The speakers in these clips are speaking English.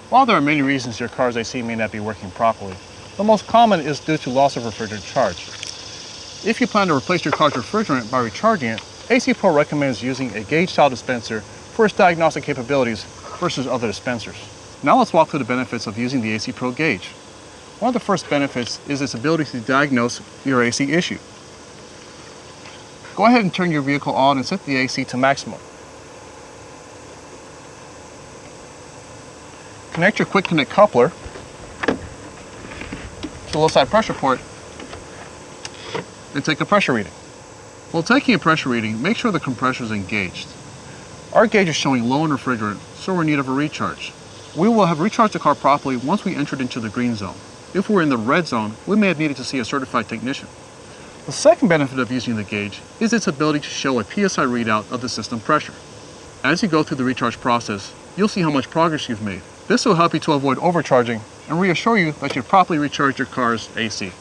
While there are many reasons your car's AC may not be working properly, the most common is due to loss of refrigerant charge. If you plan to replace your car's refrigerant by recharging it, AC Pro recommends using a gauge-style dispenser for its diagnostic capabilities versus other dispensers. Now let's walk through the benefits of using the AC Pro gauge. One of the first benefits is its ability to diagnose your AC issue. Go ahead and turn your vehicle on and set the AC to maximum. Connect your quick connect coupler to the low side pressure port and take a pressure reading. While taking a pressure reading, make sure the compressor is engaged. Our gauge is showing low in refrigerant, so we're in need of a recharge. We will have recharged the car properly once we entered into the green zone. If we're in the red zone, we may have needed to see a certified technician. The second benefit of using the gauge is its ability to show a PSI readout of the system pressure. As you go through the recharge process, you'll see how much progress you've made. This will help you to avoid overcharging and reassure you that you've properly recharged your car's AC.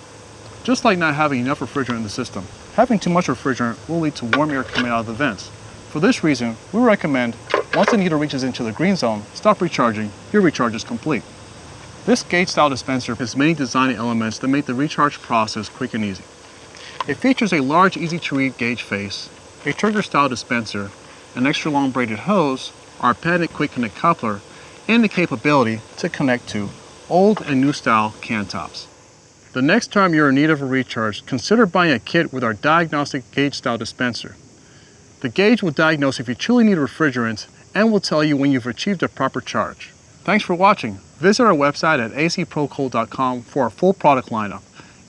Just like not having enough refrigerant in the system, having too much refrigerant will lead to warm air coming out of the vents. For this reason, we recommend, once the needle reaches into the green zone, stop recharging, your recharge is complete. This gauge-style dispenser has many design elements that make the recharge process quick and easy. It features a large, easy-to-read gauge face, a trigger-style dispenser, an extra long braided hose, our patented quick connect coupler, and the capability to connect to old and new style can tops. The next time you're in need of a recharge, consider buying a kit with our diagnostic gauge-style dispenser. The gauge will diagnose if you truly need refrigerant and will tell you when you've achieved a proper charge. Thanks for watching. Visit our website at acprocold.com for our full product lineup,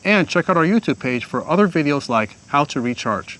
and check out our YouTube page for other videos like how to recharge.